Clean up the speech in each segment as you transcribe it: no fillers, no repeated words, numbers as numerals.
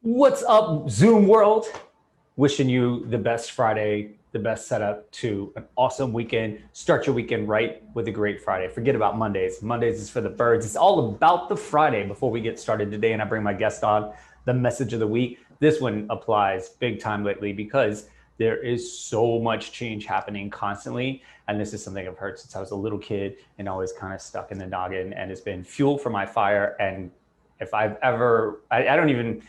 What's up, Zoom world? Wishing you the best Friday, the best setup to an awesome weekend. Start your weekend right with a great Friday. Forget about Mondays. Mondays is for the birds. It's all about the Friday. Before we get started today, and I bring my guest on, the message of the week. This one applies big time lately because there is so much change happening constantly. And this is something I've heard since I was a little kid and always kind of stuck in the noggin. And it's been fuel for my fire. And if I've ever, I don't even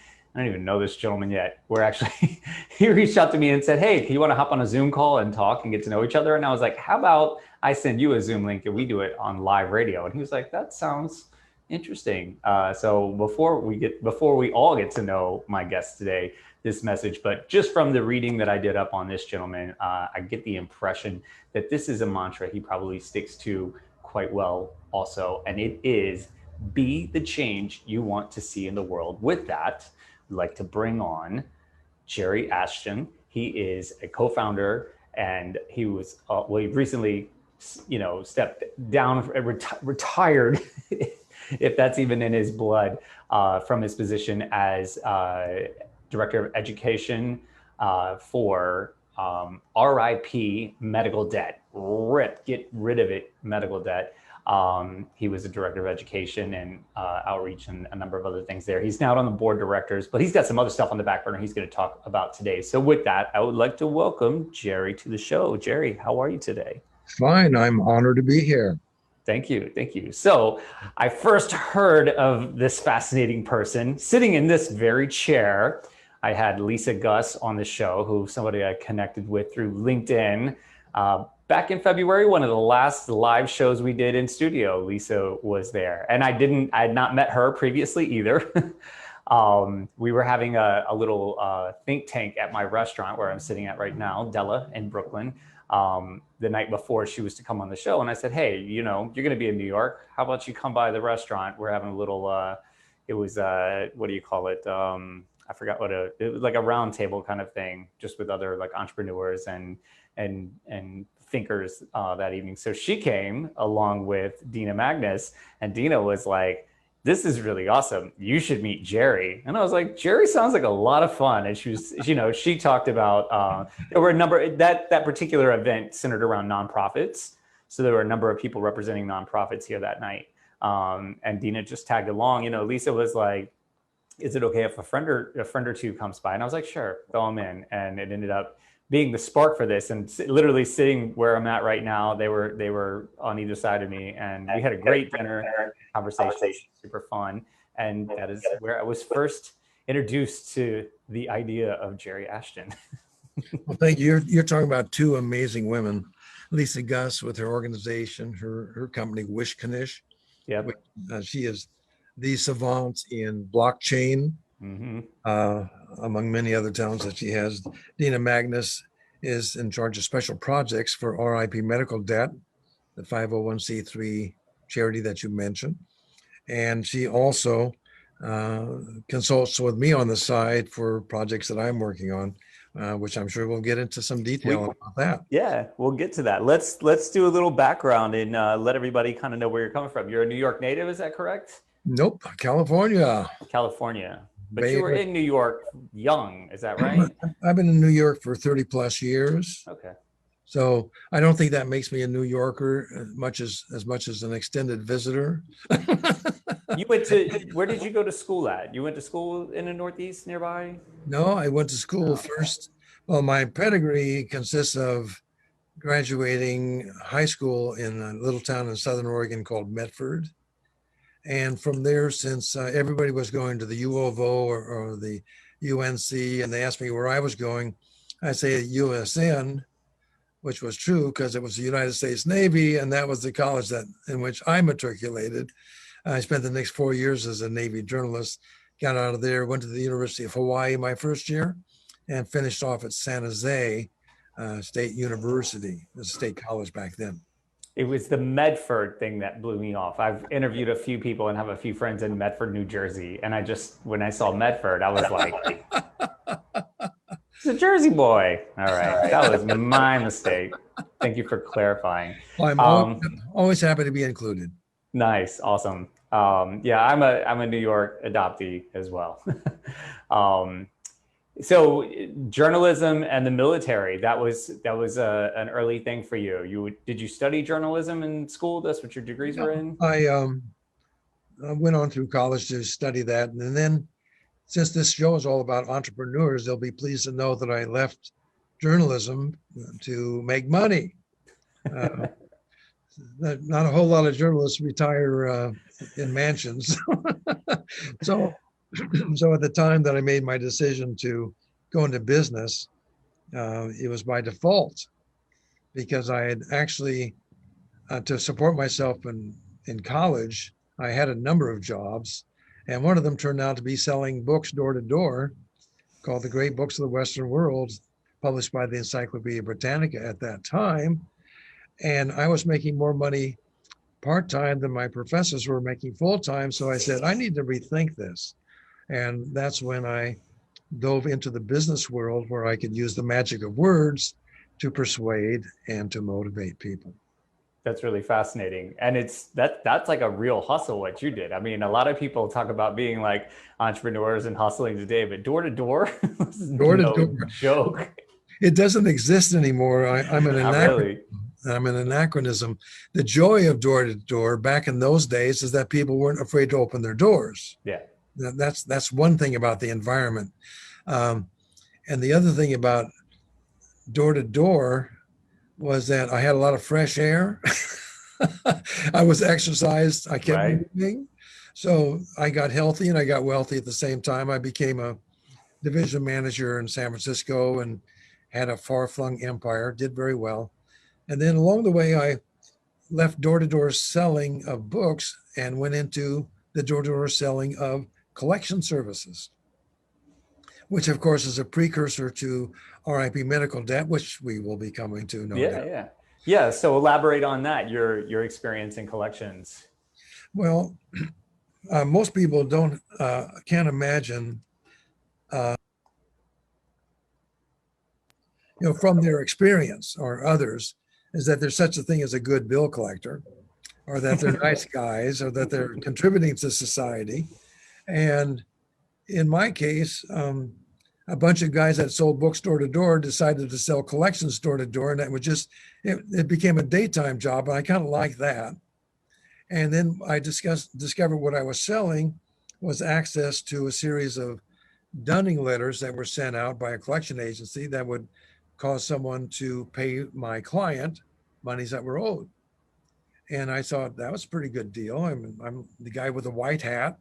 know this gentleman yet. We're actually, he reached out to me and said, "Hey, can you want to hop on a Zoom call and talk and get to know each other?" And I was like, "How about I send you a Zoom link and we do it on live radio?" And he was like, "That sounds interesting." So before we all get to know my guest today, this message, but just from the reading that I did up on this gentleman, I get the impression that this is a mantra he probably sticks to quite well also. And it is, be the change you want to see in the world. With that, like to bring on Jerry Ashton. He is a co-founder, and he was he recently, stepped down, retired, if that's even in his blood, from his position as director of education for RIP medical debt. Get rid of it, medical debt. He was a director of education and outreach and a number of other things there. He's now on the board of directors, but he's got some other stuff on the back burner he's going to talk about today. So with that, I would like to welcome Jerry to the show. Jerry, how are you today? Fine. I'm honored to be here. Thank you. Thank you. So I first heard of this fascinating person sitting in this very chair. I had Lisa Gus on the show, who somebody I connected with through LinkedIn. Back in February, one of the last live shows we did in studio, Lisa was there. And I had not met her previously either. We were having a little think tank at my restaurant where I'm sitting at right now, Della in Brooklyn, the night before she was to come on the show. And I said, "Hey, you're going to be in New York. How about you come by the restaurant? We're having a little, it was, what do you call it? I forgot it was like a round table kind of thing, just with other like entrepreneurs and thinkers that evening." So she came along with Dina Magnus, and Dina was like, "This is really awesome. You should meet Jerry." And I was like, "Jerry sounds like a lot of fun." And she was, she talked about, there were a number, that particular event centered around nonprofits. So there were a number of people representing nonprofits here that night. And Dina just tagged along. Lisa was like, "Is it okay if a friend or two comes by?" And I was like, "Sure, throw them in." And it ended up being the spark for this, and literally sitting where I'm at right now. They were on either side of me, and we had a great dinner conversation, super fun. And that is where I was first introduced to the idea of Jerry Ashton. Well, thank you. You're talking about two amazing women. Lisa Gus with her organization, her company, Wishkanish. Yep. She is the savant in blockchain, Mm-hmm. among many other talents that she has. Dina Magnus is in charge of special projects for RIP Medical Debt, the 501c3 charity that you mentioned. And she also consults with me on the side for projects that I'm working on, which I'm sure we'll get into some detail about that. Yeah, we'll get to that. Let's do a little background and let everybody kind of know where you're coming from. You're a New York native, is that correct? Nope, California. California. But Bay you were Area. in New York young, is that right? I've been in New York for 30 plus years. Okay. So I don't think that makes me a New Yorker as much as an extended visitor. Where did you go to school at? You went to school in the Northeast nearby? No, I went to school first. Well, my pedigree consists of graduating high school in a little town in Southern Oregon called Medford. And from there, since everybody was going to the U of O or the UNC, and they asked me where I was going, I say USN, which was true because it was the United States Navy, and that was the college in which I matriculated. I spent the next 4 years as a Navy journalist, got out of there, went to the University of Hawaii my first year, and finished off at San Jose State University, the state college back then. It was the Medford thing that blew me off. I've interviewed a few people and have a few friends in Medford, New Jersey. And when I saw Medford, I was like, "He's a Jersey boy." All right. That was my mistake. Thank you for clarifying. Well, I'm always happy to be included. Nice. Awesome. Yeah, I'm a New York adoptee as well. So journalism and the military, that was an early thing for you. Did you study journalism in school? That's what your degrees were in? I went on through college to study that. And then since this show is all about entrepreneurs, they'll be pleased to know that I left journalism to make money. Not a whole lot of journalists retire in mansions. So at the time that I made my decision to go into business, it was by default, because I had actually, to support myself in college, I had a number of jobs, and one of them turned out to be selling books door to door, called The Great Books of the Western World, published by the Encyclopedia Britannica at that time. And I was making more money part-time than my professors were making full-time. So I said, I need to rethink this. And that's when I dove into the business world, where I could use the magic of words to persuade and to motivate people. That's really fascinating. And that's like a real hustle, what you did. I mean, a lot of people talk about being like entrepreneurs and hustling today, but door to door, Door to door joke. It doesn't exist anymore. I'm an anachronism. I'm an anachronism. The joy of door to door back in those days is that people weren't afraid to open their doors. Yeah. That's one thing about the environment. And the other thing about door to door was that I had a lot of fresh air. I was exercised. I kept moving. So I got healthy and I got wealthy at the same time. I became a division manager in San Francisco and had a far-flung empire, did very well. And then along the way, I left door-to-door selling of books and went into the door-to-door selling of collection services, which of course is a precursor to RIP medical debt, which we will be coming to. No doubt. Yeah. So elaborate on that, your experience in collections. Well, most people can't imagine, from their experience or others, is that there's such a thing as a good bill collector, or that they're nice guys, or that they're contributing to society. And in my case, a bunch of guys that sold books door to door decided to sell collections door to door, and that was it became a daytime job, and I kind of liked that. And then I discovered what I was selling was access to a series of dunning letters that were sent out by a collection agency that would cause someone to pay my client monies that were owed. And I thought that was a pretty good deal. I'm the guy with the white hat.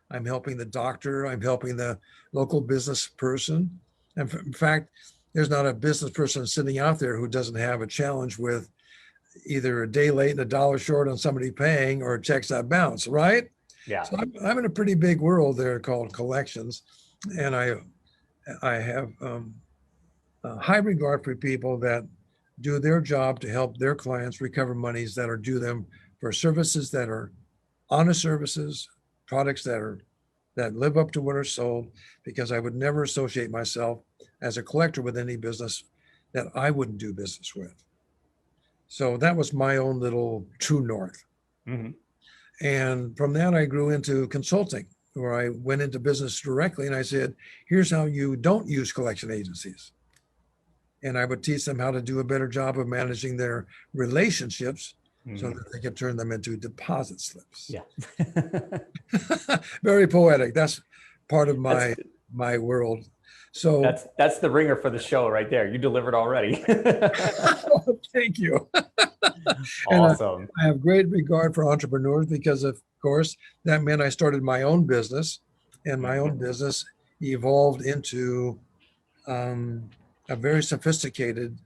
I'm helping the doctor. I'm helping the local business person. And in fact, there's not a business person sitting out there who doesn't have a challenge with either a day late and $1 short on somebody paying, or checks that bounce, right? Yeah. So I'm in a pretty big world there called collections. And I have high regard for people that do their job to help their clients recover monies that are due them for services that are honest services, products that live up to what are sold, because I would never associate myself as a collector with any business that I wouldn't do business with. So that was my own little true north. Mm-hmm. And from that, I grew into consulting, where I went into business directly, and I said, here's how you don't use collection agencies. And I would teach them how to do a better job of managing their relationships, so that they could turn them into deposit slips. Yeah. Very poetic. That's part of my world. So that's the ringer for the show right there. You delivered already. Thank you. Awesome. I have great regard for entrepreneurs, because of course that meant I started my own business, and my own business evolved into a very sophisticated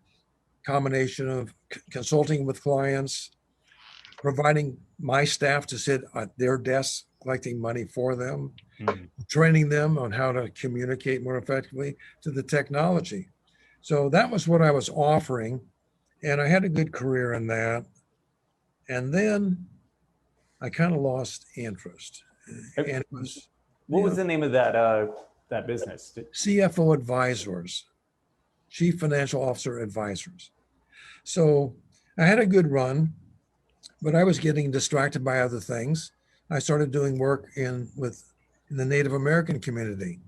combination of consulting with clients, providing my staff to sit at their desks collecting money for them, training them on how to communicate more effectively to the technology. So that was what I was offering, and I had a good career in that. And then I kind of lost interest. And it was, what was the name of that business? CFO Advisors, Chief Financial Officer Advisors. So I had a good run, but I was getting distracted by other things. I started doing work in the Native American community.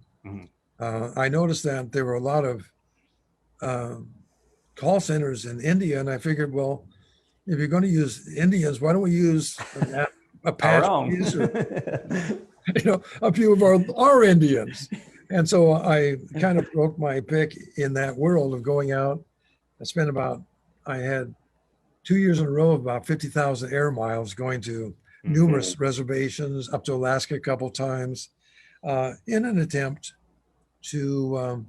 I noticed that there were a lot of um, call centers in India, and I figured, well, if you're going to use Indians, why don't we use Our own. Apaches or a few of our Indians? And so I kind of broke my pick in that world of going out. I had 2 years in a row of about 50,000 air miles going to numerous reservations up to Alaska a couple times in an attempt to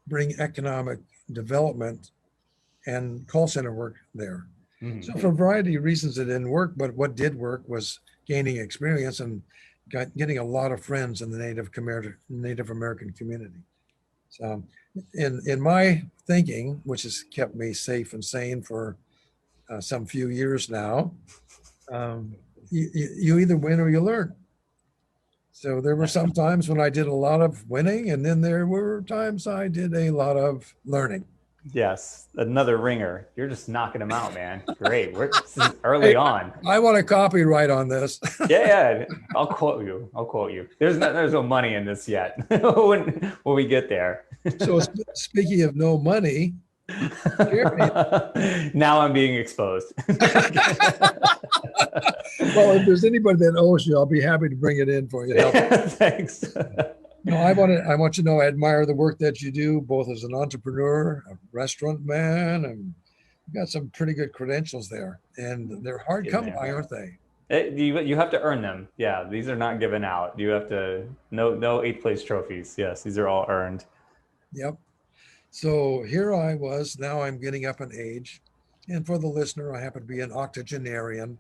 bring economic development and call center work there. So for a variety of reasons, it didn't work, but what did work was gaining experience and getting a lot of friends in the Native American community. So in my thinking, which has kept me safe and sane for some few years now, you either win or you learn. So there were some times when I did a lot of winning, and then there were times I did a lot of learning. Yes, another ringer. You're just knocking them out, man. Great. This is early on. I want a copyright on this. Yeah. I'll quote you. There's no money in this yet. when we get there. So speaking of no money, Jerry, now I'm being exposed. well, if there's anybody that owes you, I'll be happy to bring it in for you. Thanks. No, I want you to know I admire the work that you do, both as an entrepreneur, a restaurant man, and you've got some pretty good credentials there. And they're hard come by, aren't they? You have to earn them. Yeah, these are not given out. You have to no 8th place trophies. Yes, these are all earned. Yep. So here I was. Now I'm getting up in age, and for the listener, I happen to be an octogenarian.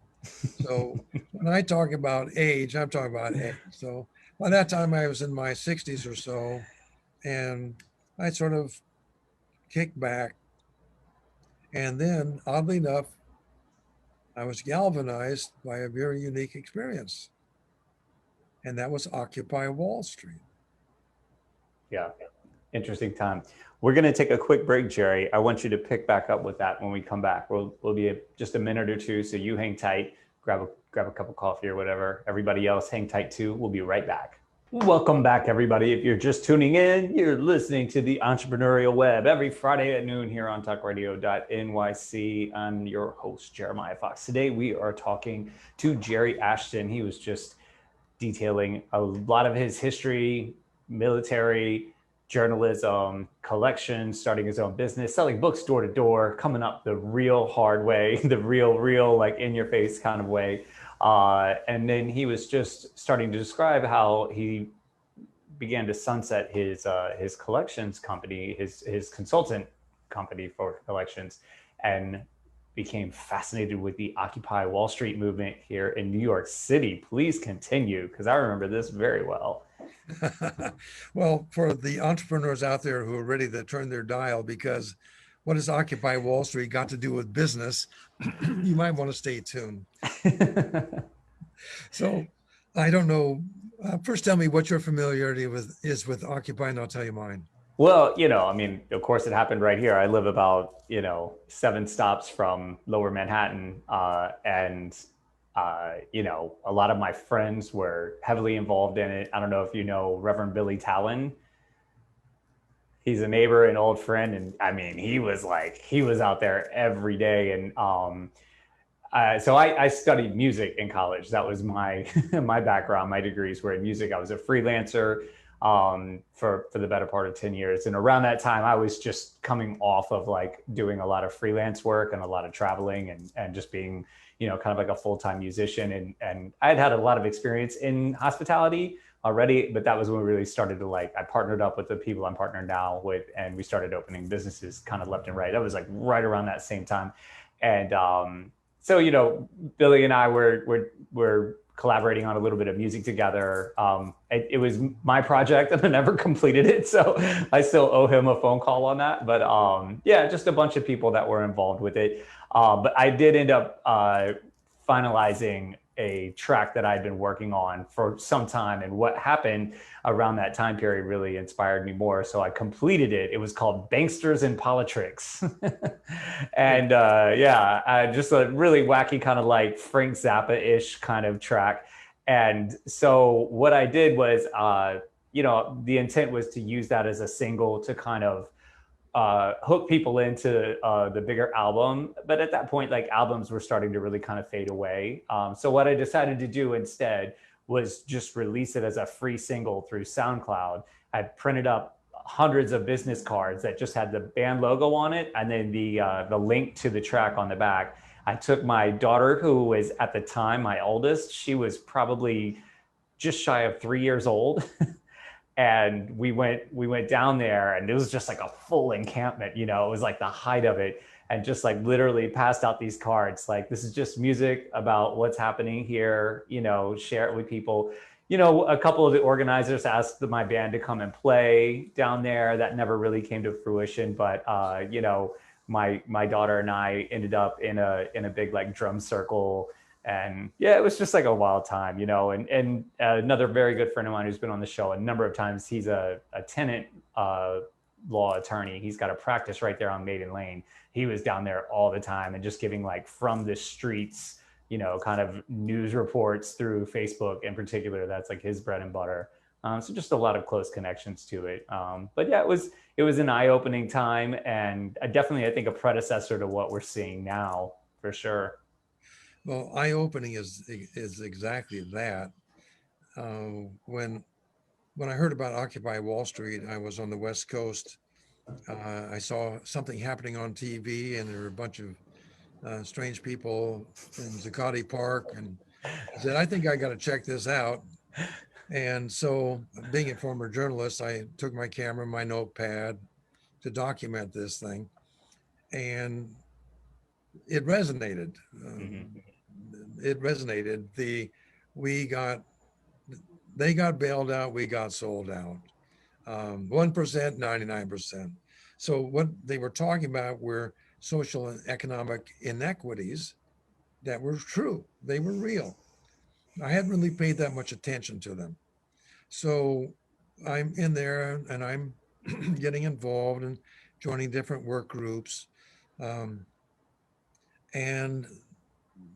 So when I talk about age, I'm talking about age. So by that time, I was in my 60s or so, and I sort of kicked back. And then, oddly enough, I was galvanized by a very unique experience, and that was Occupy Wall Street. Yeah, interesting time. We're going to take a quick break, Jerry. I want you to pick back up with that when we come back. We'll be just a minute or two, so you hang tight, grab a cup of coffee or whatever. Everybody else hang tight too. We'll be right back. Welcome back, everybody. If you're just tuning in, you're listening to the Entrepreneurial Web every Friday at noon here on talkradio.nyc. I'm your host, Jeremiah Fox. Today, we are talking to Jerry Ashton. He was just detailing a lot of his history, military, journalism, collections, starting his own business, selling books door to door, coming up the real hard way, the real like in your face kind of way. And then he was just starting to describe how he began to sunset his collections company, his consultant company for collections, and became fascinated with the Occupy Wall Street movement here in New York City. Please continue, because I remember this very well. Well, for the entrepreneurs out there who are ready to turn their dial, because what has Occupy Wall Street got to do with business? You might want to stay tuned. So I don't know. First, tell me what your familiarity is with Occupy, and I'll tell you mine. Well, I mean, of course, it happened right here. I live about 7 stops from Lower Manhattan, and a lot of my friends were heavily involved in it. I don't know if you know Reverend Billy Talon. He's a neighbor, an old friend, and I mean, he was out there every day. And so I studied music in college. That was my my background. My degrees were in music. I was a freelancer for the better part of 10 years. And around that time, I was just coming off of like doing a lot of freelance work and a lot of traveling and just being, kind of like a full-time musician. And I had a lot of experience in hospitality already, but that was when we really started to I partnered up with the people I'm partnered now with, and we started opening businesses kind of left and right. That was like right around that same time. And so, Billy and I were collaborating on a little bit of music together. It was my project and I never completed it. So I still owe him a phone call on that. But yeah, just a bunch of people that were involved with it. But I did end up finalizing a track that I'd been working on for some time. And what happened around that time period really inspired me more. So I completed it. It was called Banksters and Politricks. And just a really wacky kind of like Frank Zappa-ish kind of track. And so what I did was the intent was to use that as a single to kind of hook people into the bigger album. But at that point, like albums were starting to really kind of fade away. So what I decided to do instead was just release it as a free single through SoundCloud. I printed up hundreds of business cards that just had the band logo on it, and then the link to the track on the back. I took my daughter, who was at the time my oldest. She was probably just shy of 3 years old. And we went down there, and it was just like a full encampment. It was like the height of it, and just like literally passed out these cards like, this is just music about what's happening here, share it with people. A couple of the organizers asked my band to come and play down there. That never really came to fruition, but my daughter and I ended up in a big like drum circle. And yeah, it was just like a wild time, and another very good friend of mine who's been on the show a number of times. He's a tenant law attorney. He's got a practice right there on Maiden Lane. He was down there all the time and just giving like from the streets, kind of news reports through Facebook in particular. That's like his bread and butter. So just a lot of close connections to it. But yeah, it was an eye-opening time, and definitely, I think, a predecessor to what we're seeing now, for sure. Well, eye-opening is exactly that. When I heard about Occupy Wall Street, I was on the West Coast. I saw something happening on TV, and there were a bunch of strange people in Zuccotti Park, and I said, I think I got to check this out. And so, being a former journalist, I took my camera, my notepad to document this thing, and it resonated. It resonated. They got bailed out, we got sold out. 1%, 99%. So what they were talking about were social and economic inequities that were true. They were real. I hadn't really paid that much attention to them. So I'm in there and I'm getting involved and joining different work groups. And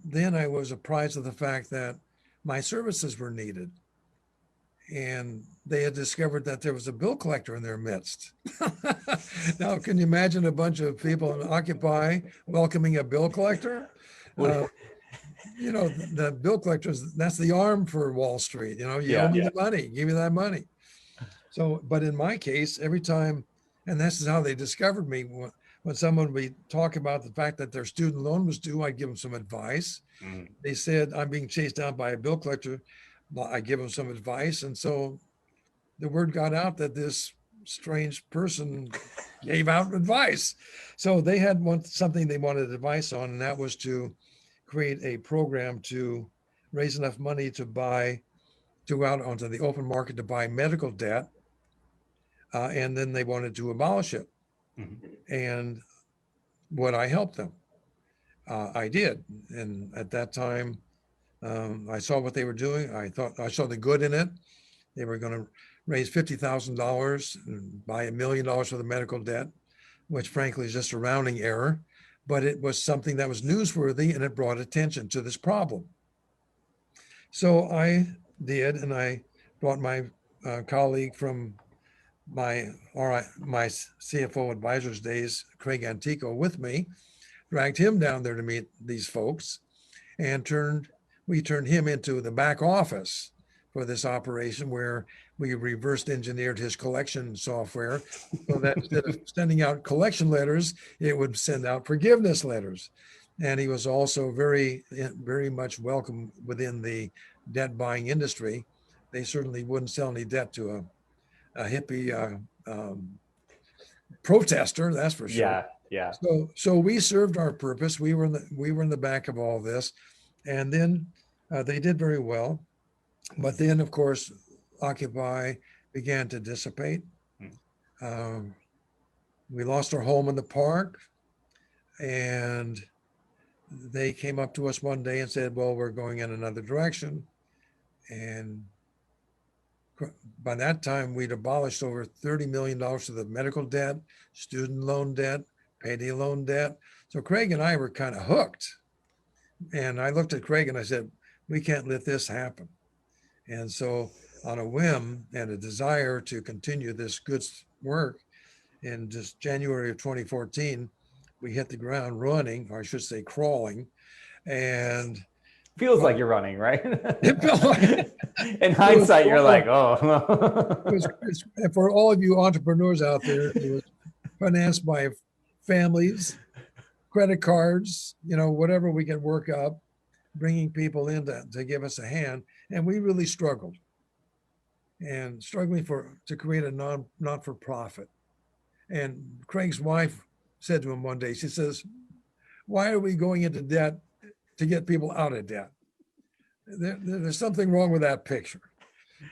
then I was apprised of the fact that my services were needed. And they had discovered that there was a bill collector in their midst. Now, can you imagine a bunch of people in Occupy welcoming a bill collector? The bill collectors, that's the arm for Wall Street. You owe me the money, give me that money. So, but in my case, every time, and this is how they discovered me, when someone would talk about the fact that their student loan was due, I'd give them some advice. They said, I'm being chased down by a bill collector. I give them some advice. And so the word got out that this strange person gave out advice. So they had something they wanted advice on, and that was to create a program to raise enough money to go out onto the open market to buy medical debt. And then they wanted to abolish it. And what I helped them, I did. And at that time, I saw what they were doing. I saw the good in it. They were going to raise $50,000 and buy $1 million worth of medical debt, which frankly is just a rounding error. But it was something that was newsworthy, and it brought attention to this problem. So I did, and I brought my colleague from my CFO advisors days, Craig Antico, with me, dragged him down there to meet these folks, and we turned him into the back office for this operation, where we reversed engineered his collection software so that instead of sending out collection letters, it would send out forgiveness letters. And he was also very, very much welcome within the debt buying industry. They certainly wouldn't sell any debt to a hippie protester, that's for sure. Yeah. So we served our purpose. We were in the back of all this, and then they did very well. But then, of course, Occupy began to dissipate. We lost our home in the park, and they came up to us one day and said, well, we're going in another direction. And by that time, we'd abolished over $30 million of the medical debt, student loan debt, payday loan debt. So Craig and I were kind of hooked. And I looked at Craig and I said, we can't let this happen. And so on a whim and a desire to continue this good work, in just January of 2014, we hit the ground running, or I should say crawling, and Feels well, like you're running, right? it felt like In it was hindsight, you're like, crawling. oh. And for all of you entrepreneurs out there, it was financed by families, credit cards, whatever we could work up, bringing people in to give us a hand. And we really struggled and struggling to create a not for profit. And Craig's wife said to him one day, she says, "Why are we going into debt to get people out of debt? There's something wrong with that picture."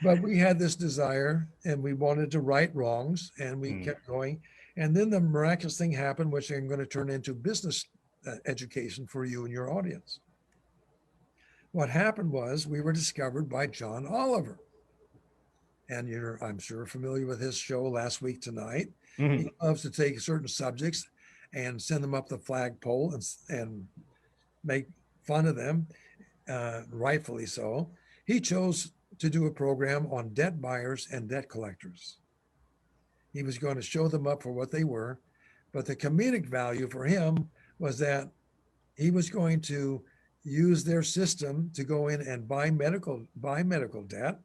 But we had this desire and we wanted to right wrongs, and we kept going. And then the miraculous thing happened, which I'm going to turn into business education for you and your audience. What happened was we were discovered by John Oliver. And I'm sure, familiar with his show Last Week Tonight. Mhm. He loves to take certain subjects and send them up the flagpole and make fun of them, rightfully so. He chose to do a program on debt buyers and debt collectors. He was going to show them up for what they were, but the comedic value for him was that he was going to use their system to go in and buy medical debt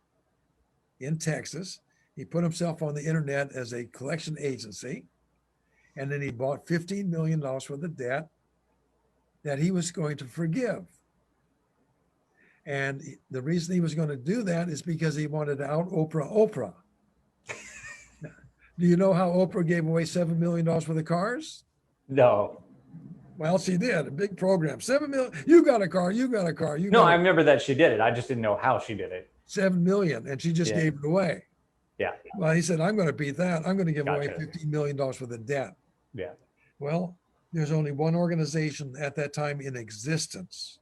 in Texas. He put himself on the internet as a collection agency, and then he bought $15 million worth of debt that he was going to forgive. And the reason he was going to do that is because he wanted to out Oprah. Do you know how Oprah gave away $7 million worth of cars? No. Well, she did a big program. 7 million. You got a car. You got a car. No, I remember that she did it. I just didn't know how she did it. 7 million, and she just Yeah. gave it away. Yeah. Well, he said, "I'm going to beat that. I'm going to give away Gotcha. $15 million worth of debt." Yeah. Well, there's only one organization at that time in existence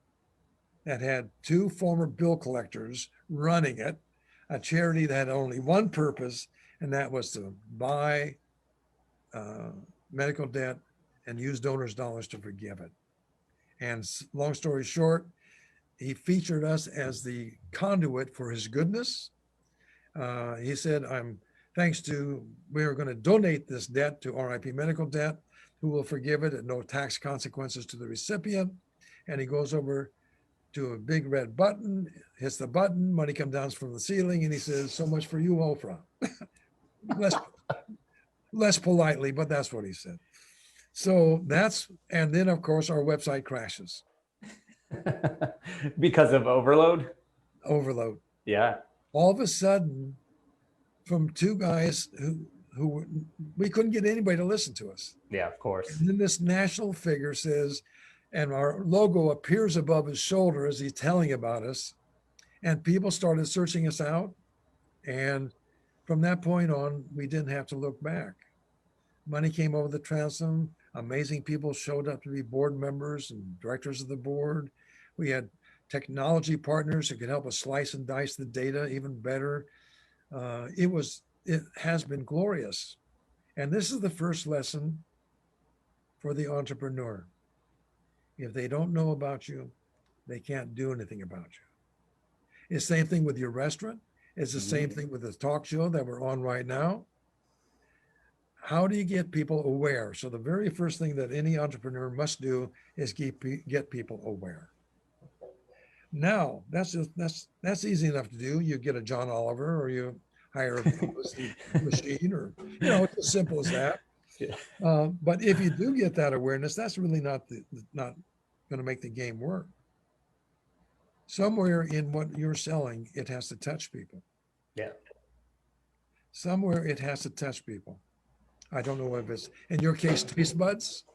that had two former bill collectors running it, a charity that had only one purpose, and that was to buy medical debt and use donors' dollars to forgive it. And long story short, he featured us as the conduit for his goodness. He said, we are going to donate this debt to RIP Medical Debt, who will forgive it at no tax consequences to the recipient. And he goes over to a big red button, hits the button, money comes down from the ceiling, and he says, "So much for you, Oprah." less politely, but that's what he said. So and then of course our website crashes. Because of overload? Overload. Yeah. All of a sudden, from two guys who we couldn't get anybody to listen to us. Yeah, of course. And then this national figure says, and our logo appears above his shoulder as he's telling about us, and people started searching us out. And from that point on, we didn't have to look back. Money came over the transom. Amazing people showed up to be board members and directors of the board. We had technology partners who could help us slice and dice the data even better. It has been glorious. And this is the first lesson for the entrepreneur. If they don't know about you, they can't do anything about you. It's the same thing with your restaurant. It's the same thing with the talk show that we're on right now. How do you get people aware? So the very first thing that any entrepreneur must do is get people aware. Now, that's easy enough to do. You get a John Oliver, or you hire a publicity machine, or it's as simple as that. Yeah. But if you do get that awareness, that's really not going to make the game work. Somewhere in what you're selling, it has to touch people. Yeah. Somewhere it has to touch people. I don't know if it's, in your case, taste buds.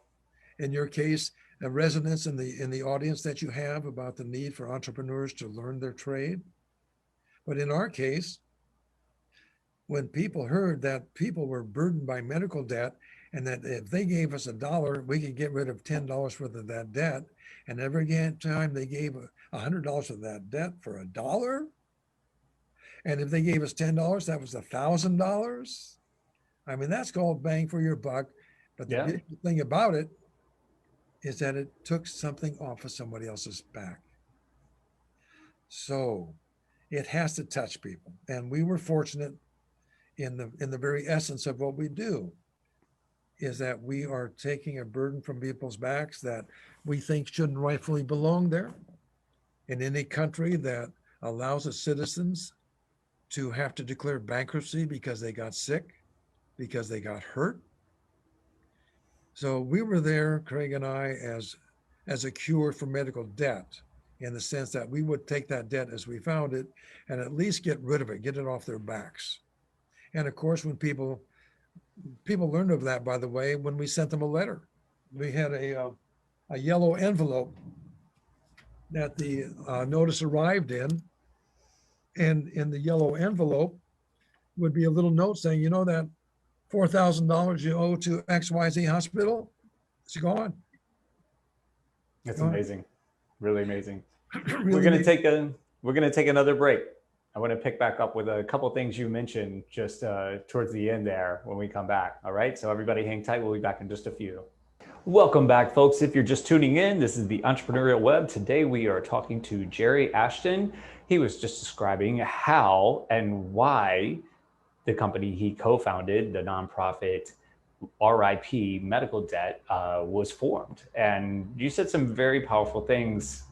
In your case, a resonance in the audience that you have about the need for entrepreneurs to learn their trade. But in our case, when people heard that people were burdened by medical debt, and that if they gave us $1, we could get rid of $10 worth of that debt, and every time they gave $100 of that debt for $1, and if they gave us $10, that was $1,000. I mean, that's called bang for your buck. But the big thing about it is that it took something off of somebody else's back. So It has to touch people. And we were fortunate in the very essence of what we do is that we are taking a burden from people's backs that we think shouldn't rightfully belong there. In any country that allows its citizens to have to declare bankruptcy because they got sick, because they got hurt. So we were there, Craig and I, as a cure for medical debt, in the sense that we would take that debt as we found it and at least get rid of it, get it off their backs. And of course, when people learned of that, by the way, when we sent them a letter, we had a yellow envelope that the notice arrived in, and in the yellow envelope would be a little note saying, you know, that $4,000 you owe to XYZ hospital, it's gone. That's Gone. amazing. Really amazing. Really We're gonna amazing. take another break. I want to pick back up with a couple things you mentioned just towards the end there when we come back. All right. So everybody hang tight. We'll be back in just a few. Welcome back, folks. If you're just tuning in, this is the Entrepreneurial Web. Today we are talking to Jerry Ashton. He was just describing how and why the company he co-founded, the nonprofit RIP Medical Debt, was formed. And you said some very powerful things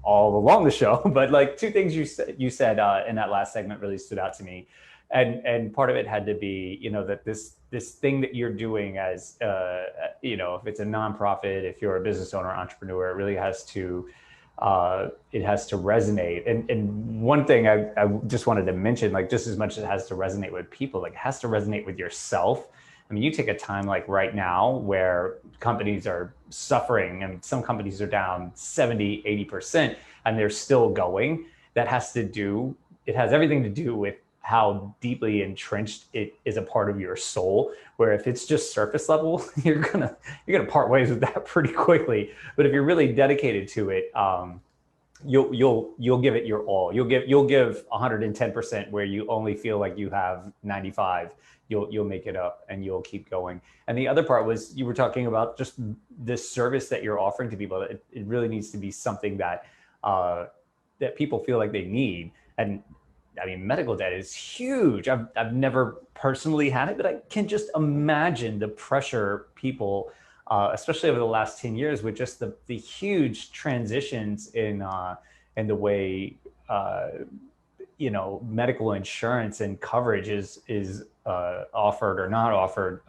all along the show, but like two things you said in that last segment really stood out to me. And part of it had to be, you know, that this thing that you're doing as, you know, if it's a nonprofit, if you're a business owner, entrepreneur, it really has to, it has to resonate. And one thing I just wanted to mention, like just as much as it has to resonate with people, like it has to resonate with yourself. I mean, you take a time like right now where companies are suffering and some companies are down 70, 80%, and they're still going. That has to do, it has everything to do with how deeply entrenched it is a part of your soul, where if it's just surface level, you're gonna part ways with that pretty quickly. But if you're really dedicated to it, you'll give it your all. You'll give 110% where you only feel like you have 95. You'll make it up and you'll keep going. And the other part was you were talking about just this service that you're offering to people. It really needs to be something that that people feel like they need. And I mean, medical debt is huge. I've never personally had it, but I can just imagine the pressure people, especially over the last 10 years, with just the huge transitions in the way you know, medical insurance and coverage is offered or not offered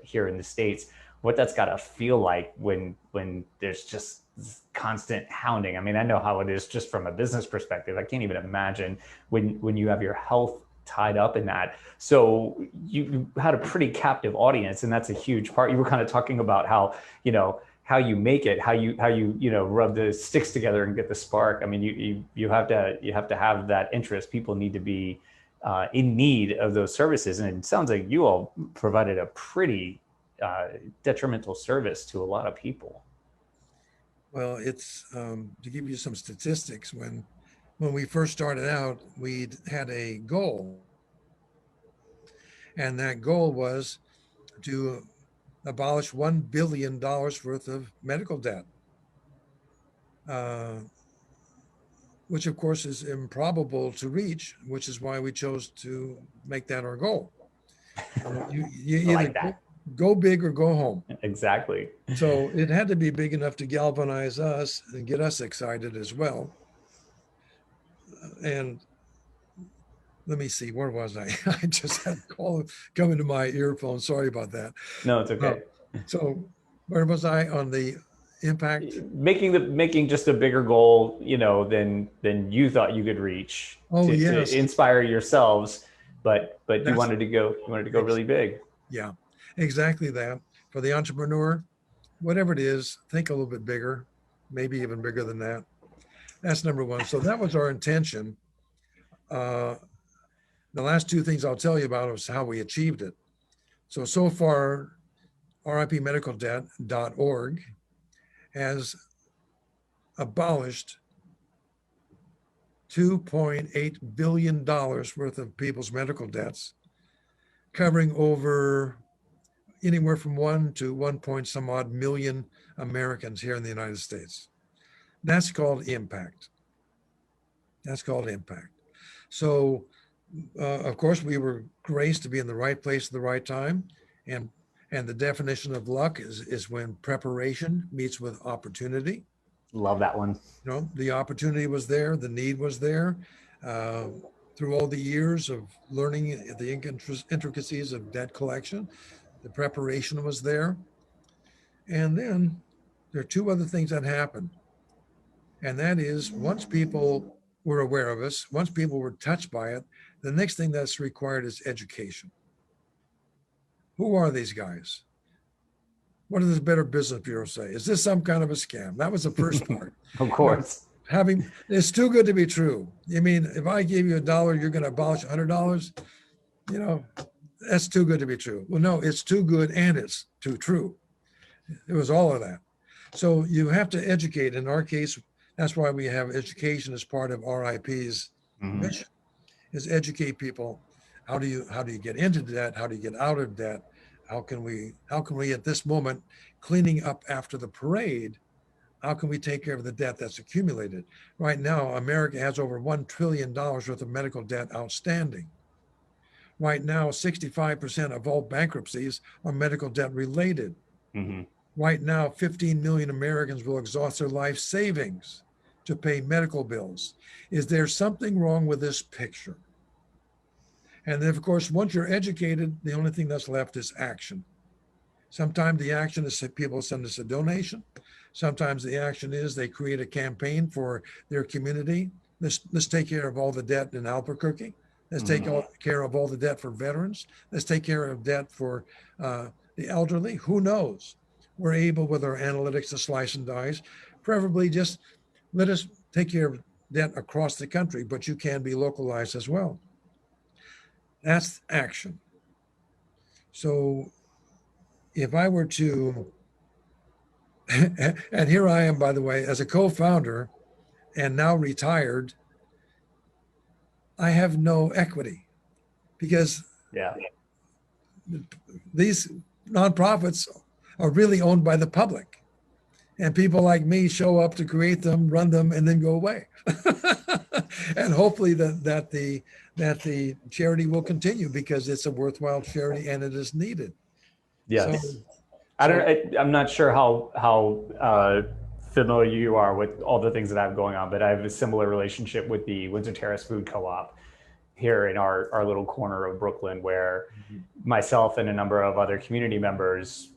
here in the States. What that's got to feel like when there's just constant hounding. I mean, I know how it is just from a business perspective. I can't even imagine when you have your health tied up in that. So you had a pretty captive audience, and that's a huge part. You were kind of talking about how, you know, how you make it, how you you know, rub the sticks together and get the spark. I mean, you have to have that interest. People need to be in need of those services, and it sounds like you all provided a pretty detrimental service to a lot of people. Well, it's to give you some statistics. When we first started out, we had a goal, and that goal was to abolish $1 billion worth of medical debt, which of course is improbable to reach, which is why we chose to make that our goal. You I either like that. go big or go home. Exactly. So it had to be big enough to galvanize us and get us excited as well. And let me see, where was I? I just had a call coming to my earphone. Sorry about that. No, it's okay. So where was I on the impact? Making just a bigger goal, you know, than you thought you could reach Oh, to yes. inspire yourselves, but you That's- wanted to go really big. Yeah, exactly that. For the entrepreneur, whatever it is, think a little bit bigger, maybe even bigger than that. That's number one. So that was our intention. The last two things I'll tell you about is how we achieved it. So far, ripmedicaldebt.org has abolished $2.8 billion worth of people's medical debts, covering over anywhere from 1 to 1 point some odd million Americans here in the United States. That's called impact. That's called impact. So, of course, we were graced to be in the right place at the right time. And the definition of luck is when preparation meets with opportunity. Love that one. You know, the opportunity was there, the need was there. Through all the years of learning the intricacies of debt collection, the preparation was there. And then there are two other things that happened. And that is, once people were aware of us, once people were touched by it, the next thing that's required is education. Who are these guys? What does the Better Business Bureau say? Is this some kind of a scam? That was the first part. Of course. It's too good to be true. You mean, if I gave you $1, you're going to abolish $100? You know, that's too good to be true. Well, no, it's too good and it's too true. It was all of that. So you have to educate. In our case, that's why we have education as part of RIP's mission, is educate people. How do you get into debt? How do you get out of debt? How can we at this moment, cleaning up after the parade, how can we take care of the debt that's accumulated? Right now, America has over $1 trillion worth of medical debt outstanding. Right now, 65% of all bankruptcies are medical debt related. Mm-hmm. Right now, 15 million Americans will exhaust their life savings to pay medical bills. Is there something wrong with this picture? And then, of course, once you're educated, the only thing that's left is action. Sometimes the action is people send us a donation. Sometimes the action is they create a campaign for their community. Let's take care of all the debt in Albuquerque. Let's take care of all the debt for veterans. Let's take care of debt for the elderly. Who knows? We're able with our analytics to slice and dice. Preferably just let us take care of debt across the country, but you can be localized as well. That's action. So if I were to, and here I am, by the way, as a co-founder and now retired, I have no equity because these nonprofits are really owned by the public. And people like me show up to create them, run them, and then go away. And hopefully that the charity will continue because it's a worthwhile charity and it is needed. Yes. I'm not sure how familiar you are with all the things that I have going on, but I have a similar relationship with the Windsor Terrace Food Co-op here in our little corner of Brooklyn, where myself and a number of other community members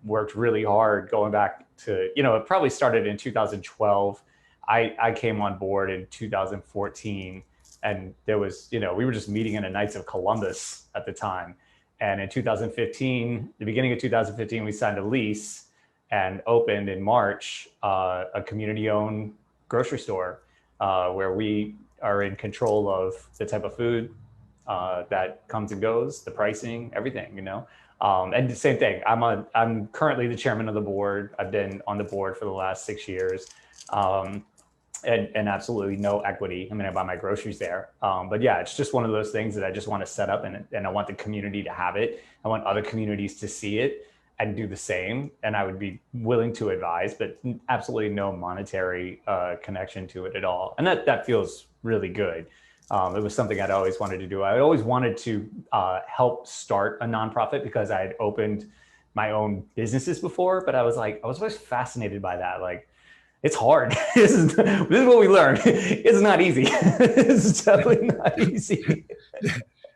worked really hard going back to, it probably started in 2012. I came on board in 2014, and there was, we were just meeting in a Knights of Columbus at the time. And in 2015, the beginning of 2015, we signed a lease and opened in March a community-owned grocery store where we are in control of the type of food that comes and goes, the pricing, everything, And the same thing, I'm currently the chairman of the board. I've been on the board for the last 6 years. And absolutely no equity. I mean, I buy my groceries there. But yeah, it's just one of those things that I just want to set up and I want the community to have it. I want other communities to see it and do the same. And I would be willing to advise, but absolutely no monetary connection to it at all. And that feels really good. It was something I'd always wanted to do. I always wanted to help start a nonprofit because I had opened my own businesses before, but I was always fascinated by that. Like, it's hard. This is what we learned. It's not easy. It's definitely not easy.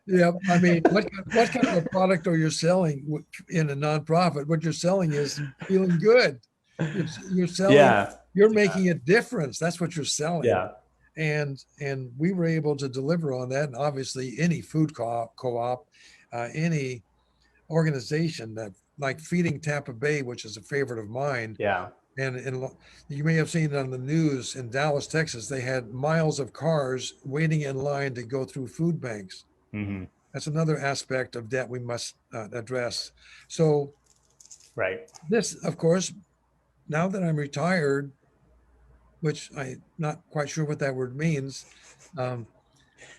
Yeah, I mean, what kind of a product are you selling in a nonprofit? What you're selling is feeling good. You're selling. You're making a difference. That's what you're selling. Yeah. And we were able to deliver on that. And obviously, any food co-op, any organization that like Feeding Tampa Bay, which is a favorite of mine. Yeah. And you may have seen it on the news in Dallas, Texas, they had miles of cars waiting in line to go through food banks. Mm-hmm. That's another aspect of debt we must address. So right. This, of course, now that I'm retired, which I'm not quite sure what that word means.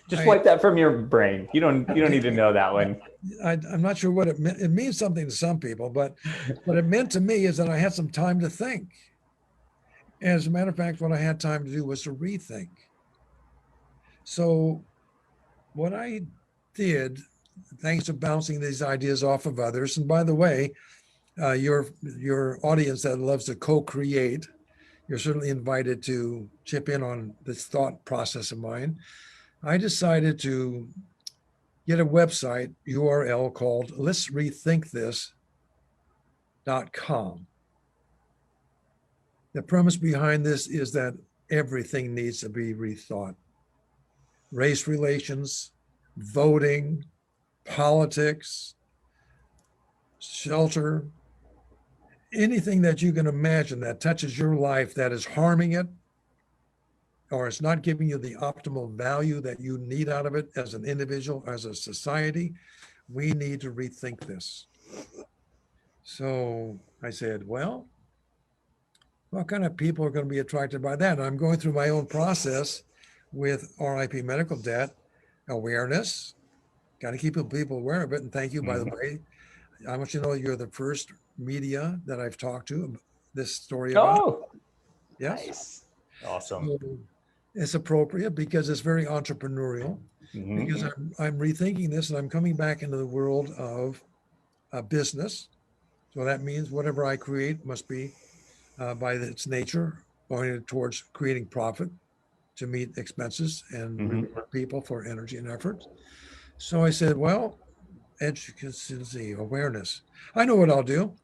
Just wipe that from your brain. You don't need to know that one. I'm not sure what it meant. It means something to some people, but what it meant to me is that I had some time to think. As a matter of fact, what I had time to do was to rethink. So what I did, thanks to bouncing these ideas off of others, and by the way, your audience that loves to co-create, you're certainly invited to chip in on this thought process of mine. I decided to get a website URL called let's rethink this.com. The premise behind this is that everything needs to be rethought. Race relations, voting, politics, shelter, anything that you can imagine that touches your life that is harming it or it's not giving you the optimal value that you need out of it as an individual, as a society, we need to rethink this. So I said, well, what kind of people are going to be attracted by that? And I'm going through my own process with RIP medical debt awareness. Got to keep people aware of it. And thank you, by the way. I want you to know you're the first media that I've talked to this story about. Oh, yes. Nice. Awesome. So it's appropriate because it's very entrepreneurial. Because I'm rethinking this and I'm coming back into the world of business. So that means whatever I create must be by its nature oriented towards creating profit to meet expenses and reward people for energy and effort. So I said, well, education, awareness. I know what I'll do.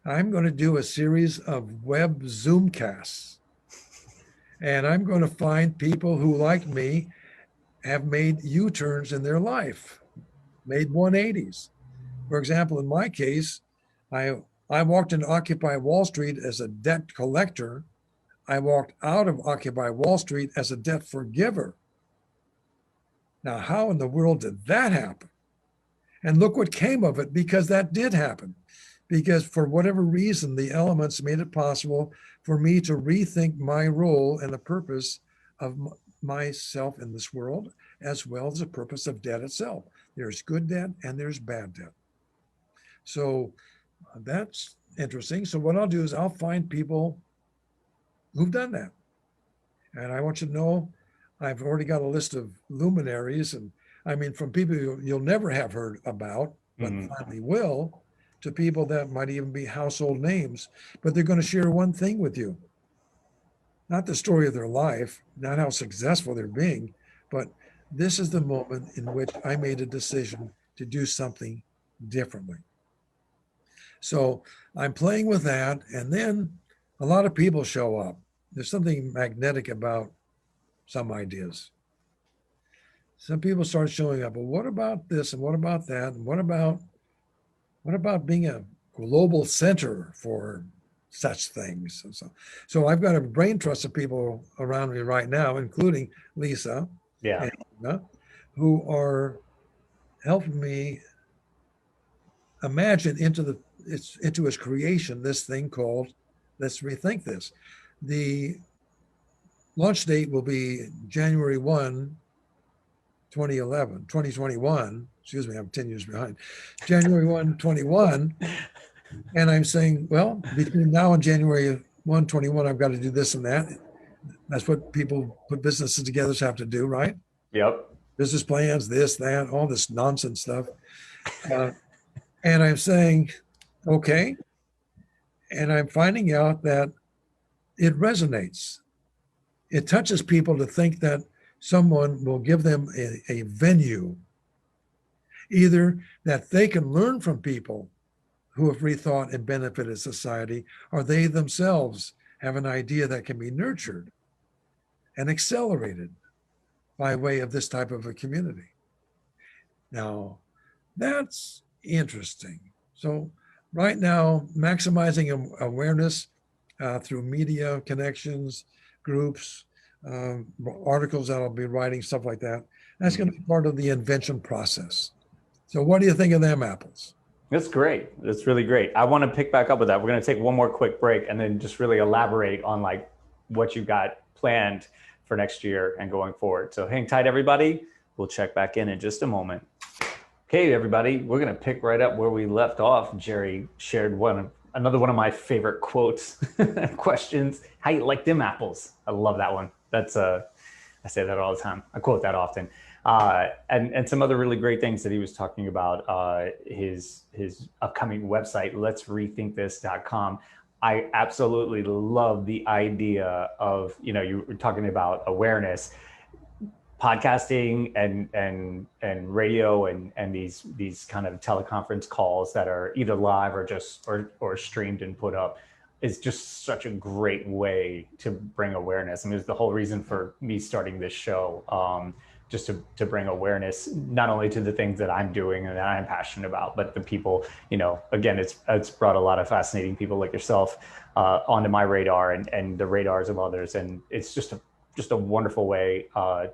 I'm going to do a series of web Zoomcasts. And I'm going to find people who, like me, have made U-turns in their life, made 180s. For example, in my case, I walked into Occupy Wall Street as a debt collector. I walked out of Occupy Wall Street as a debt forgiver. Now, how in the world did that happen? And look what came of it, because that did happen. Because for whatever reason, the elements made it possible for me to rethink my role and the purpose of myself in this world, as well as the purpose of debt itself. There's good debt and there's bad debt. So that's interesting. So what I'll do is I'll find people who've done that. And I want you to know, I've already got a list of luminaries, and I mean, from people you'll never have heard about, but finally will, to people that might even be household names, but they're going to share one thing with you. Not the story of their life, not how successful they're being, but this is the moment in which I made a decision to do something differently. So I'm playing with that, and then a lot of people show up. There's something magnetic about some ideas. Some people start showing up. Well, what about this, and what about that, and what about being a global center for such things? So I've got a brain trust of people around me right now, including Lisa, and Anna, who are helping me imagine into its creation this thing called Let's Rethink This. The launch date will be January 1, 2021. Excuse me, I'm 10 years behind. January 1, 21. And I'm saying, well, between now and January 1, 21, I've got to do this and that. That's what people put businesses together have to do, right? Yep. Business plans, this, that, all this nonsense stuff. And I'm saying, okay. And I'm finding out that it resonates. It touches people to think that someone will give them a venue, either that they can learn from people who have rethought and benefited society, or they themselves have an idea that can be nurtured and accelerated by way of this type of a community. Now, that's interesting. So right now, maximizing awareness through media connections, groups, articles that I'll be writing, stuff like that. That's going to be part of the invention process. So what do you think of them apples? That's great. That's really great. I want to pick back up with that. We're going to take one more quick break and then just really elaborate on like what you got planned for next year and going forward. So hang tight, everybody. We'll check back in just a moment. Okay, everybody, we're going to pick right up where we left off. Jerry shared another one of my favorite quotes, questions. How you like them apples? I love that one. That's I say that all the time. I quote that often. And some other really great things that he was talking about, his upcoming website, let's rethink this.com. I absolutely love the idea of, you were talking about awareness, podcasting and radio and these kind of teleconference calls that are either live or just or streamed and put up is just such a great way to bring awareness. I mean, it's the whole reason for me starting this show, just to bring awareness not only to the things that I'm doing and that I'm passionate about, but the people, again, it's brought a lot of fascinating people like yourself onto my radar and the radars of others, and it's just a wonderful way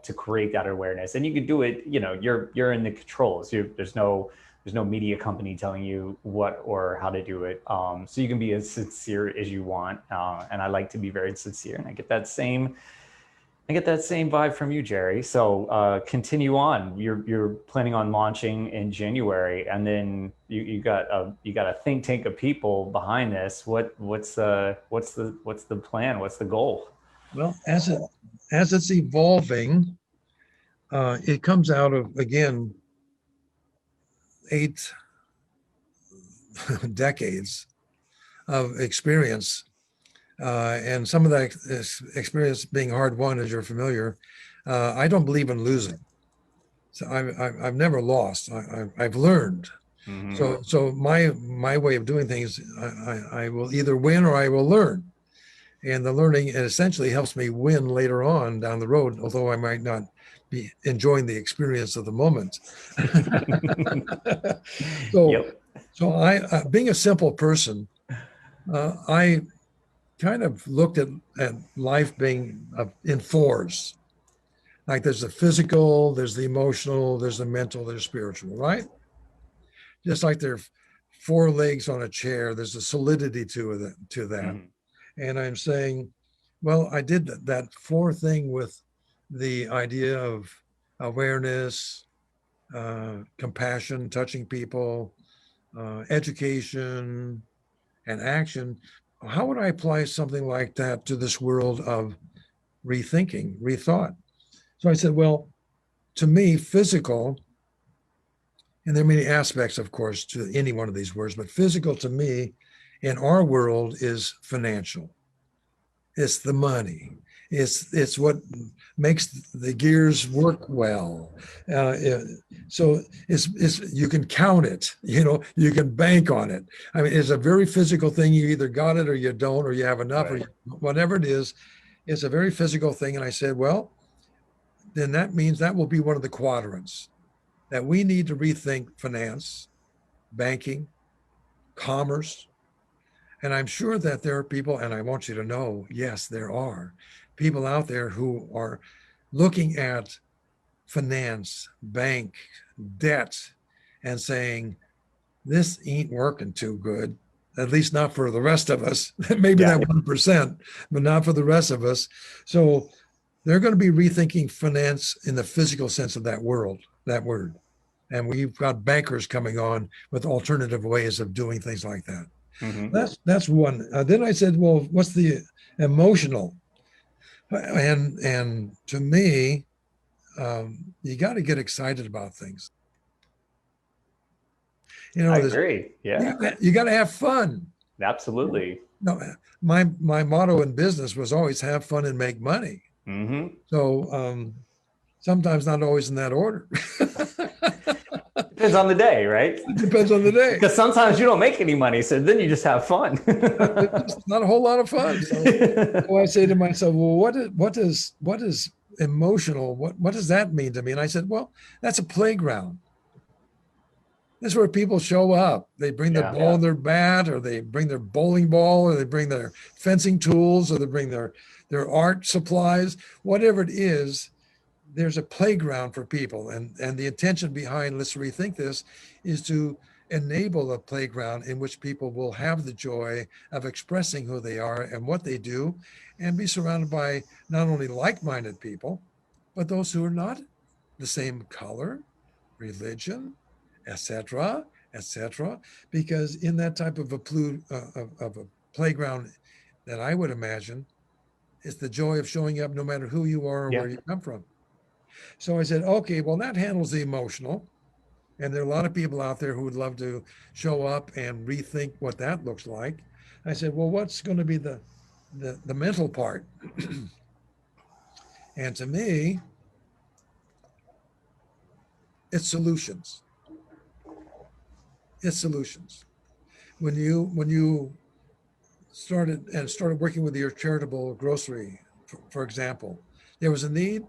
to create that awareness. And you can do it, you're in the controls. There's no media company telling you what or how to do it. So you can be as sincere as you want. And I like to be very sincere, and I get that same vibe from you, Jerry. So continue on. You're planning on launching in January, and then you got a think tank of people behind this. What's the plan? What's the goal? Well, as it's evolving, it comes out of, again, 8 decades of experience, and some of that experience being hard won, as you're familiar. I don't believe in losing, so I've never lost. I've learned. Mm-hmm. So my way of doing things, I will either win or I will learn, and the learning essentially helps me win later on down the road, although I might not be enjoying the experience of the moment. So, Yep. so I, being a simple person, I kind of looked at life being in fours. Like there's the physical, there's the emotional, there's the mental, there's spiritual, right? Just like there are 4 legs on a chair, there's a solidity to that. Mm-hmm. And I'm saying, well, I did that 4 thing with the idea of awareness, compassion, touching people, education, and action. How would I apply something like that to this world of rethinking, rethought? So I said, well, to me, physical, and there are many aspects, of course, to any one of these words, but physical to me in our world is financial. It's the money. It's what makes the gears work well. So it's you can count it. You can bank on it. I mean, it's a very physical thing. You either got it or you don't, or you have enough, Right. or whatever it is. It's a very physical thing. And I said, well, then that means that will be one of the quadrants that we need to rethink: finance, banking, commerce. And I'm sure that there are people, and I want you to know, yes, there are people out there who are looking at finance, bank, debt, and saying, this ain't working too good, at least not for the rest of us. Maybe Yeah. that 1%, but not for the rest of us. So they're going to be rethinking finance in the physical sense of that word. And we've got bankers coming on with alternative ways of doing things like that. Mm-hmm. That's one. Then I said, well, what's the emotional? And to me, you got to get excited about things. I agree. Yeah. You got to have fun. Absolutely. No, my motto in business was always have fun and make money. Mm-hmm. So sometimes not always in that order. Depends on the day, right? It depends on the day. Because sometimes you don't make any money, so then you just have fun. It's not a whole lot of fun. So I say to myself, well, what is emotional? What does that mean to me? And I said, well, that's a playground. This is where people show up. They bring their ball and their bat, or they bring their bowling ball, or they bring their fencing tools, or they bring their art supplies, whatever it is. There's a playground for people. And the intention behind Let's Rethink This is to enable a playground in which people will have the joy of expressing who they are and what they do, and be surrounded by not only like-minded people, but those who are not the same color, religion, etc., because in that type of a playground that I would imagine, it's the joy of showing up no matter who you are or where you come from. So I said, okay, well, that handles the emotional. And there are a lot of people out there who would love to show up and rethink what that looks like. I said, well, what's going to be the mental part? And to me, it's solutions. It's solutions. When you started working with your charitable grocery, for example, there was a need.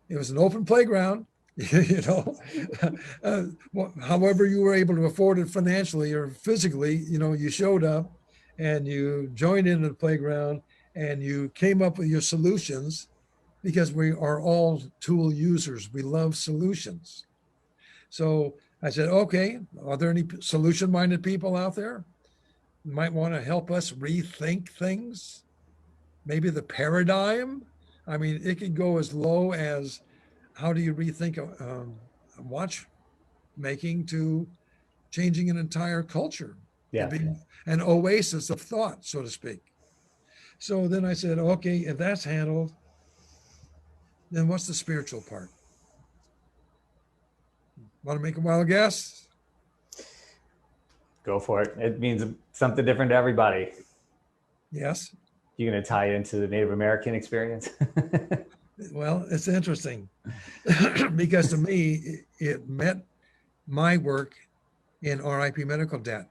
It was an open playground, you know. However you were able to afford it financially or physically, you showed up and you joined into the playground and you came up with your solutions because we are all tool users. We love solutions. So I said, okay, are there any solution-minded people out there who might want to help us rethink things? Maybe the paradigm. I mean, it could go as low as how do you rethink a watch making to changing an entire culture to Yeah. be an oasis of thought, so to speak. So then I said, okay, if that's handled, then what's the spiritual part? Want to make a wild guess? Go for it. It means something different to everybody. Yes. You're going to tie it into the Native American experience? Well, it's interesting because to me, it met my work in RIP medical debt,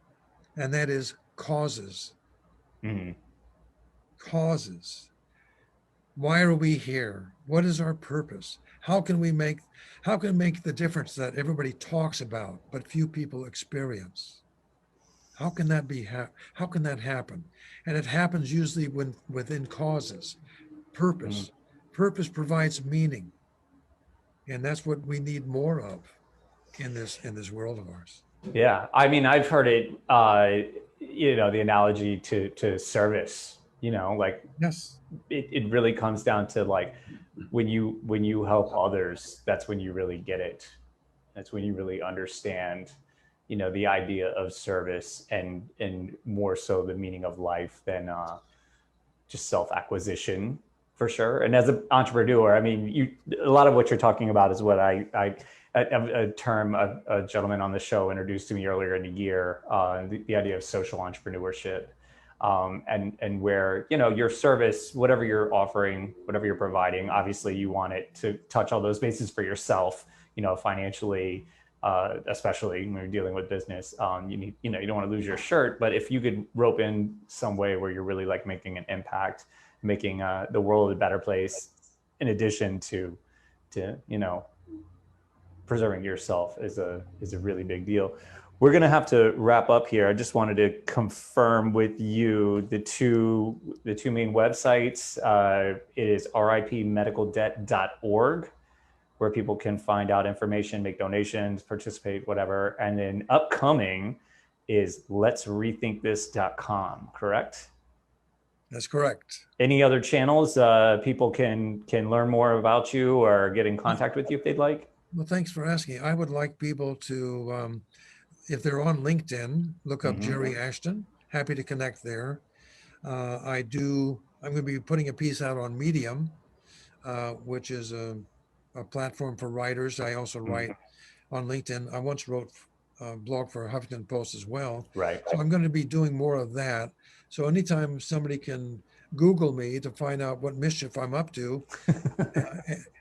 and that is causes. Mm-hmm. Causes. Why are we here? What is our purpose? How can we make the difference that everybody talks about but few people experience? How can that be? How can that happen? And it happens usually within causes. Purpose. Mm-hmm. Purpose provides meaning, and that's what we need more of in this world of ours. Yeah, I mean, I've heard it. The analogy to service. Like Yes. it really comes down to like when you help others, that's when you really get it. That's when you really understand, the idea of service and more so the meaning of life than just self-acquisition, for sure. And as an entrepreneur, I mean, a lot of what you're talking about is what a term a gentleman on the show introduced to me earlier in the year, the idea of social entrepreneurship. And where, your service, whatever you're offering, whatever you're providing, obviously you want it to touch all those bases for yourself, financially, especially when you're dealing with business. You need, you don't want to lose your shirt, but if you could rope in some way where you're really like making an impact, making the world a better place, in addition to preserving yourself, is a really big deal. We're going to have to wrap up here. I just wanted to confirm with you the two main websites. It is ripmedicaldebt.org, where people can find out information, make donations, participate, whatever. And then upcoming is letsrethinkthis.com, correct? That's correct. Any other channels people can learn more about you or get in contact with you if they'd like? Well, thanks for asking. I would like people to, if they're on LinkedIn, look up Jerry Ashton. Happy to connect there. I'm going to be putting a piece out on Medium, which is a platform for writers. I also write on LinkedIn. I once wrote a blog for Huffington Post as well. Right. So I'm going to be doing more of that. So anytime somebody can Google me to find out what mischief I'm up to,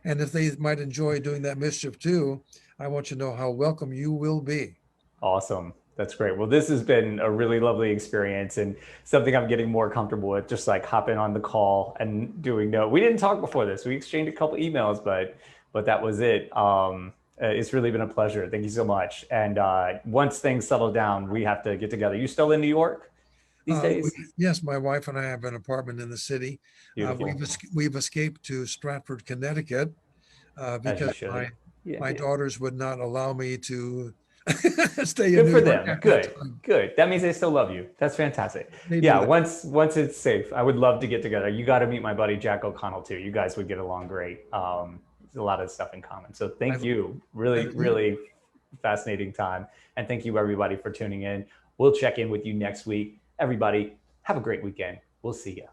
and if they might enjoy doing that mischief too, I want you to know how welcome you will be. Awesome. That's great. Well, this has been a really lovely experience and something I'm getting more comfortable with, just like hopping on the call and doing we didn't talk before this. We exchanged a couple emails, but that was it. It's really been a pleasure. Thank you so much. And once things settle down, we have to get together. You still in New York these days? Yes, my wife and I have an apartment in the city. Beautiful. We've escaped to Stratford, Connecticut, because my daughters would not allow me to stay in New York. Good for them. Good. That means they still love you. That's fantastic. Yeah. Once it's safe, I would love to get together. You got to meet my buddy Jack O'Connell too. You guys would get along great. There's a lot of stuff in common. So thank you. Really fascinating time. And thank you everybody for tuning in. We'll check in with you next week. Everybody, have a great weekend. We'll see you.